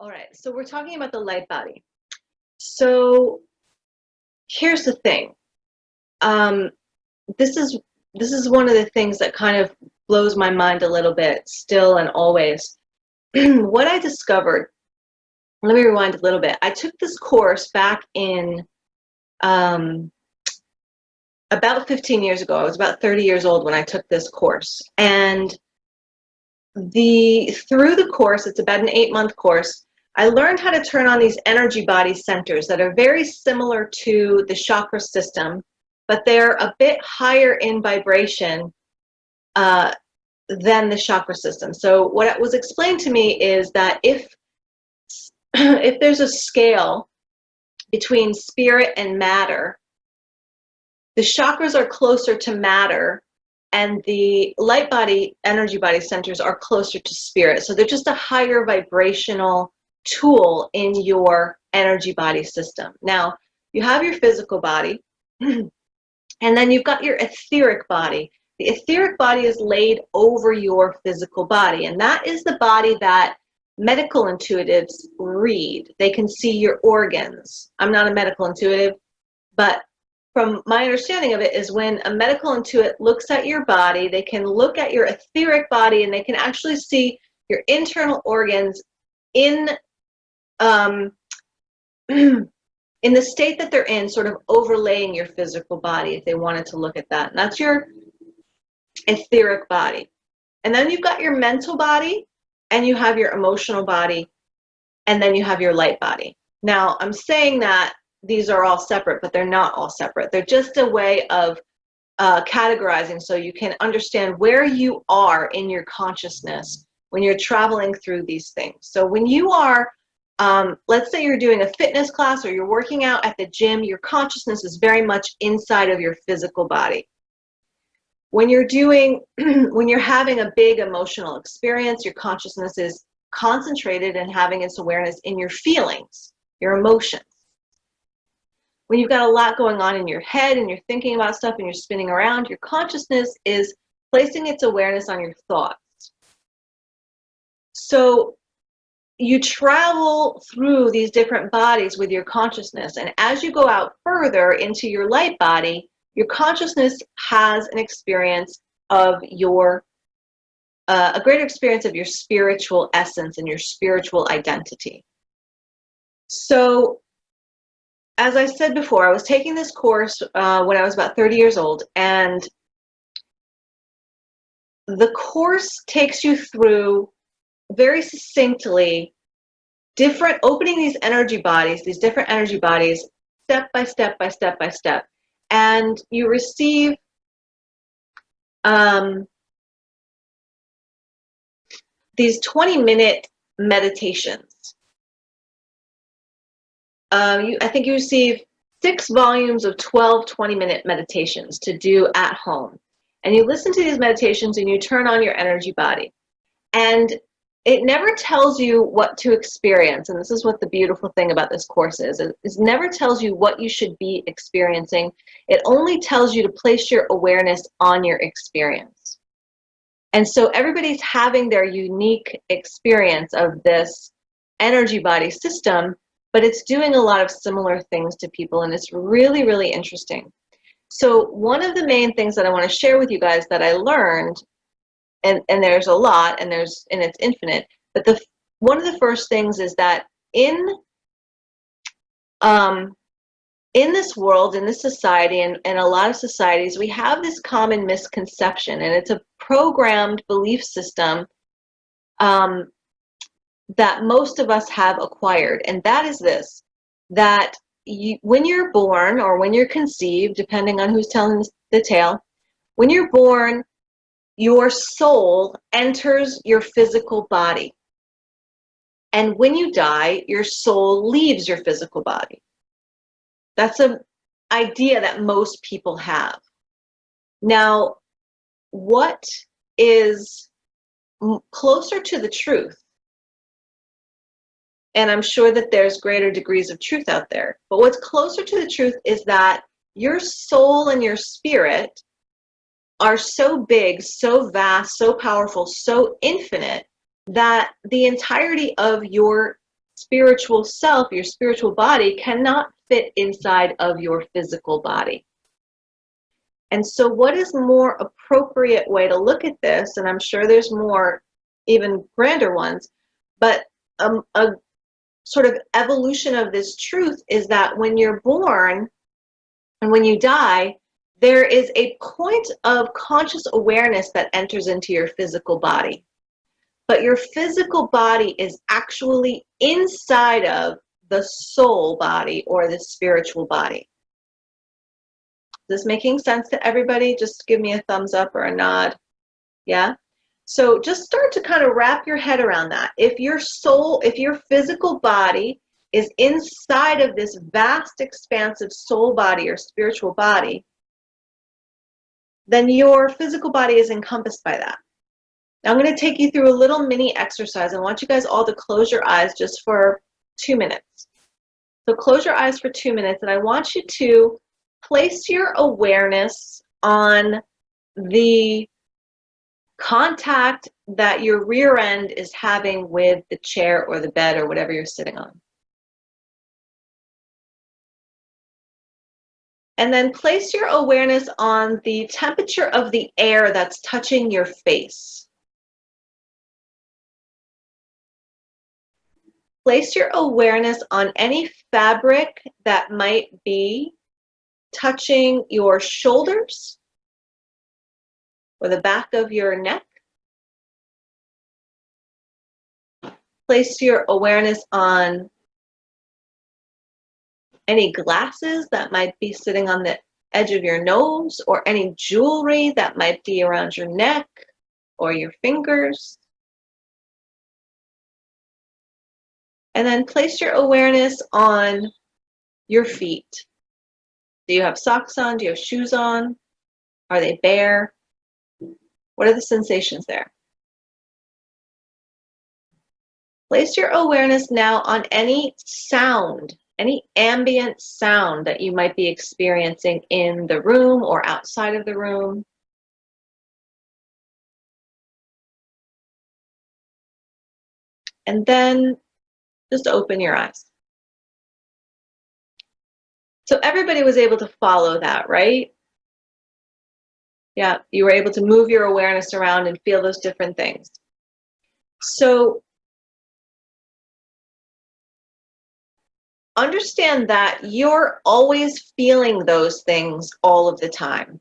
All right, so we're talking about the light body. So here's the thing. This is one of the things that kind of blows my mind a little bit still and always. What I discovered, let me rewind a little bit. I took this course back in about 15 years ago. I was about 30 years old when I took this course. And through the course, it's about an 8-month course, I learned how to turn on these energy body centers that are very similar to the chakra system, but they're a bit higher in vibration than the chakra system. So what was explained to me is that if there's a scale between spirit and matter, the chakras are closer to matter and the light body, energy body centers are closer to spirit. So they're just a higher vibrational tool in your energy body system. Now, you have your physical body, and then you've got your etheric body. The etheric body is laid over your physical body, and that is the body that medical intuitives read. They can see your organs. I'm not a medical intuitive, but from my understanding of it is when a medical intuitive looks at your body, they can look at your etheric body and they can actually see your internal organs in in the state that they're in, sort of overlaying your physical body if they wanted to look at that. And that's your etheric body. And then you've got your mental body, and you have your emotional body, and then you have your light body. Now, I'm saying that these are all separate, but they're not all separate. They're just a way of categorizing so you can understand where you are in your consciousness when you're traveling through these things. So when you are, let's say you're doing a fitness class or you're working out at the gym, your consciousness is very much inside of your physical body. When you're when you're having a big emotional experience, your consciousness is concentrated and having its awareness in your feelings, your emotions. When you've got a lot going on in your head and you're thinking about stuff and you're spinning around, your consciousness is placing its awareness on your thoughts. So you travel through these different bodies with your consciousness, and as you go out further into your light body, your consciousness has an experience of a greater experience of your spiritual essence and your spiritual identity. So, as I said before, I was taking this course when I was about 30 years old, and the course takes you through very succinctly opening these energy bodies, these different energy bodies, step by step by step by step. And you receive these 20-minute meditations. I think you receive 6 volumes of 12 20-minute meditations to do at home. And you listen to these meditations and you turn on your energy body. And it never tells you what to experience. And this is what the beautiful thing about this course is. It never tells you what you should be experiencing. It only tells you to place your awareness on your experience. And so everybody's having their unique experience of this energy body system, but it's doing a lot of similar things to people, and it's really, really interesting. So one of the main things that I want to share with you guys that I learned, and there's a lot, and it's infinite, but one of the first things is that in this world, in this society, and a lot of societies, we have this common misconception, and it's a programmed belief system that most of us have acquired, and that is this, that when you're born or when you're conceived, depending on who's telling the tale, when you're born, your soul enters your physical body. And when you die, your soul leaves your physical body. That's an idea that most people have. Now, what is closer to the truth, and I'm sure that there's greater degrees of truth out there, but what's closer to the truth is that your soul and your spirit are so big, so vast, so powerful, so infinite, that the entirety of your spiritual self, your spiritual body, cannot fit inside of your physical body. And so what is more appropriate way to look at this, and I'm sure there's more even grander ones, but a sort of evolution of this truth is that when you're born and when you die, there is a point of conscious awareness that enters into your physical body. But your physical body is actually inside of the soul body or the spiritual body. Is this making sense to everybody? Just give me a thumbs up or a nod. Yeah? So just start to kind of wrap your head around that. If your soul, if your physical body is inside of this vast, expansive soul body or spiritual body, then your physical body is encompassed by that. Now I'm going to take you through a little mini exercise. I want you guys all to close your eyes just for 2 minutes. So close your eyes for 2 minutes, and I want you to place your awareness on the contact that your rear end is having with the chair or the bed or whatever you're sitting on. And then place your awareness on the temperature of the air that's touching your face. Place your awareness on any fabric that might be touching your shoulders or the back of your neck. Place your awareness on any glasses that might be sitting on the edge of your nose, or any jewelry that might be around your neck or your fingers. And then place your awareness on your feet. Do you have socks on? Do you have shoes on? Are they bare? What are the sensations there? Place your awareness now on any sound, any ambient sound that you might be experiencing in the room or outside of the room. And then just open your eyes. So everybody was able to follow that, right? Yeah, you were able to move your awareness around and feel those different things. So understand that you're always feeling those things all of the time.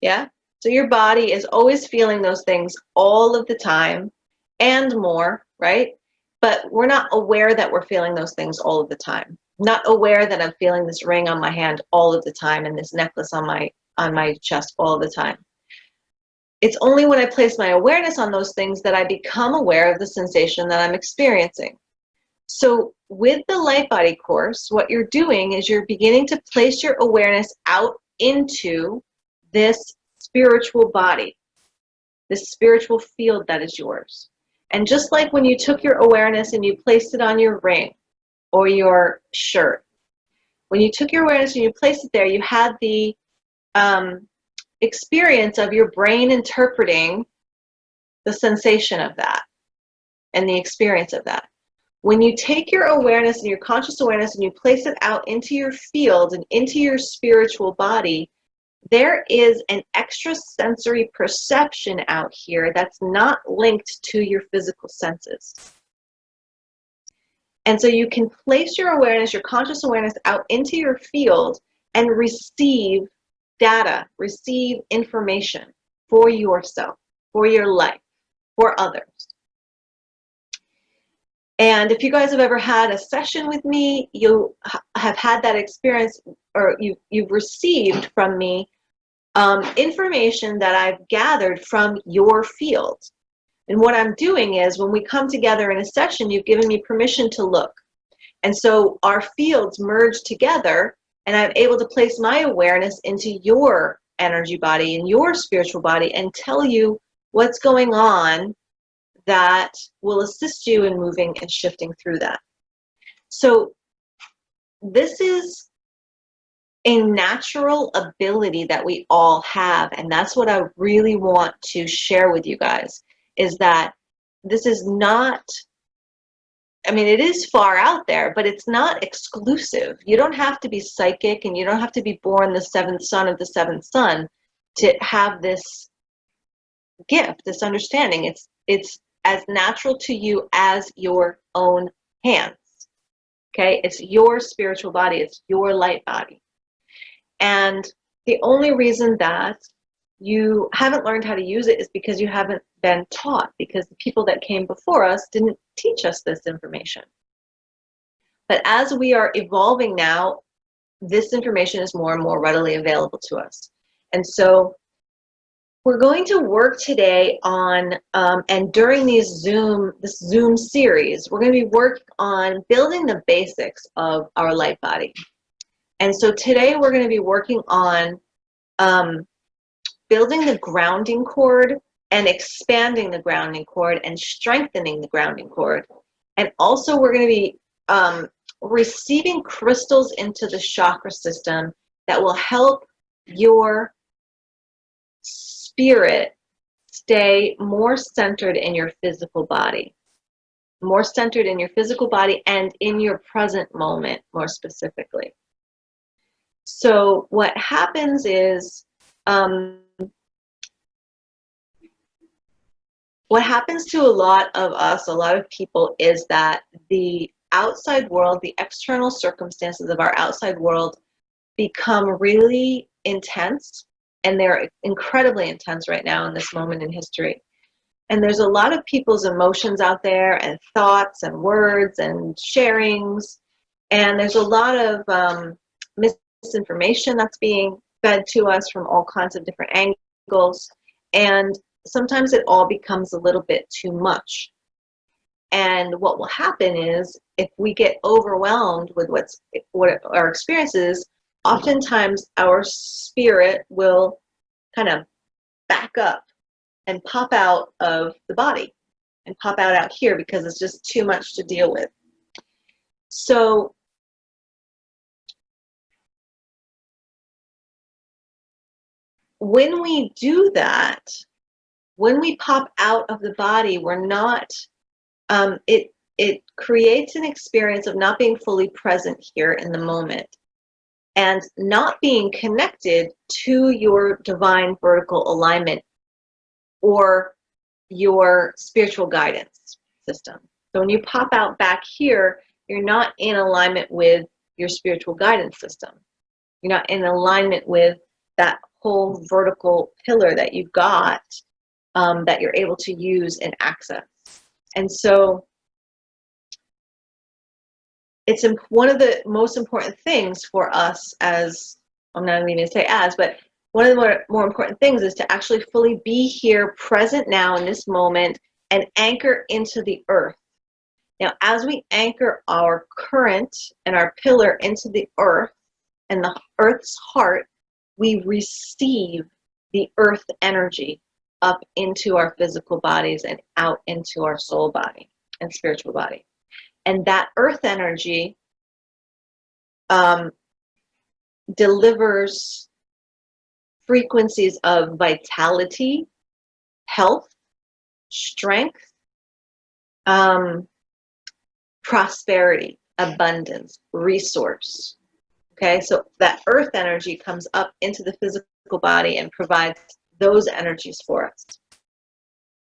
Yeah? So your body is always feeling those things all of the time and more, right? But we're not aware that we're feeling those things all of the time. Not aware that I'm feeling this ring on my hand all of the time and this necklace on my chest all of the time. It's only when I place my awareness on those things that I become aware of the sensation that I'm experiencing. So with the Lightbody course, what you're doing is you're beginning to place your awareness out into this spiritual body, this spiritual field that is yours. And just like when you took your awareness and you placed it on your ring or your shirt, when you took your awareness and you placed it there, you had the experience of your brain interpreting the sensation of that and the experience of that. When you take your awareness and your conscious awareness and you place it out into your field and into your spiritual body, there is an extrasensory perception out here that's not linked to your physical senses. And so you can place your awareness, your conscious awareness out into your field and receive data, receive information for yourself, for your life, for others. And if you guys have ever had a session with me, you have had that experience, or you've received from me information that I've gathered from your field. And what I'm doing is when we come together in a session, you've given me permission to look. And so our fields merge together, and I'm able to place my awareness into your energy body and your spiritual body and tell you what's going on that will assist you in moving and shifting through that. So this is a natural ability that we all have, and that's what I really want to share with you guys, is that this is not I mean, it is far out there, but it's not exclusive. You don't have to be psychic, and you don't have to be born the seventh son of the seventh son to have this gift, this understanding. It's as natural to you as your own hands. Okay? It's your spiritual body. It's your light body. And the only reason that you haven't learned how to use it is because you haven't been taught, because the people that came before us didn't teach us this information. But as we are evolving now, this information is more and more readily available to us. And so we're going to work today on, and during this Zoom series, we're going to be working on building the basics of our light body. And so today we're going to be working on building the grounding cord and expanding the grounding cord and strengthening the grounding cord. And also we're going to be receiving crystals into the chakra system that will help your spirit stay more centered in your physical body. More centered in your physical body and in your present moment, more specifically. So what happens is, what happens to a lot of us, a lot of people, is that the outside world, the external circumstances of our outside world become really intense, and they're incredibly intense right now in this moment in history. And there's a lot of people's emotions out there, and thoughts and words and sharings, and there's a lot of misinformation that's being fed to us from all kinds of different angles, and sometimes it all becomes a little bit too much. And what will happen is, if we get overwhelmed with what our experience is, oftentimes our spirit will kind of back up and pop out of the body and pop out here because it's just too much to deal with. So when we do that, when we pop out of the body, we're not, it creates an experience of not being fully present here in the moment and not being connected to your divine vertical alignment or your spiritual guidance system. So when you pop out back here, you're not in alignment with your spiritual guidance system. You're not in alignment with that whole vertical pillar that you've got, that you're able to use and access. And so it's one of the most important things for us as, I'm not even going to say as, but one of the more important things is to actually fully be here, present now in this moment, and anchor into the earth. Now, as we anchor our current and our pillar into the earth and the earth's heart, we receive the earth energy up into our physical bodies and out into our soul body and spiritual body. And that earth energy delivers frequencies of vitality, health, strength, prosperity, abundance, resource. Okay, so that earth energy comes up into the physical body and provides those energies for us.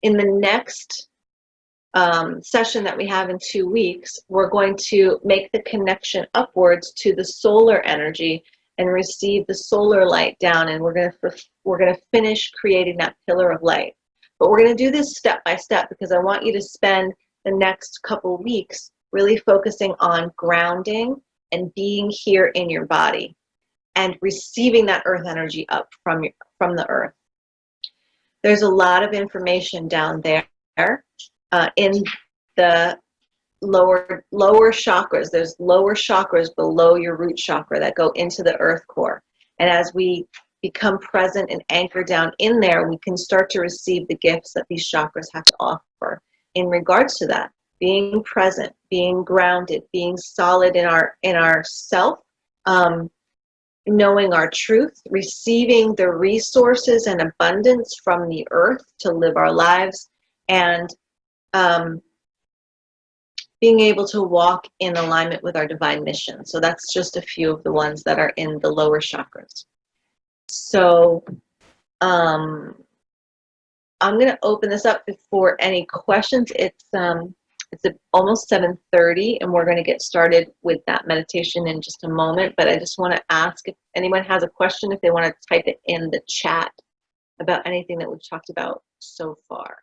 In the next session that we have in 2 weeks, we're going to make the connection upwards to the solar energy and receive the solar light down, and we're going to finish creating that pillar of light. But we're going to do this step by step because I want you to spend the next couple weeks really focusing on grounding and being here in your body and receiving that earth energy up from the earth. There's a lot of information down there in the lower chakras. There's lower chakras below your root chakra that go into the earth core. And as we become present and anchor down in there, we can start to receive the gifts that these chakras have to offer in regards to that. Being present, being grounded, being solid in our self, knowing our truth, receiving the resources and abundance from the earth to live our lives, and being able to walk in alignment with our divine mission. So that's just a few of the ones that are in the lower chakras. So I'm going to open this up for any questions. It's almost 7:30, and we're going to get started with that meditation in just a moment. But I just want to ask if anyone has a question, if they want to type it in the chat about anything that we've talked about so far.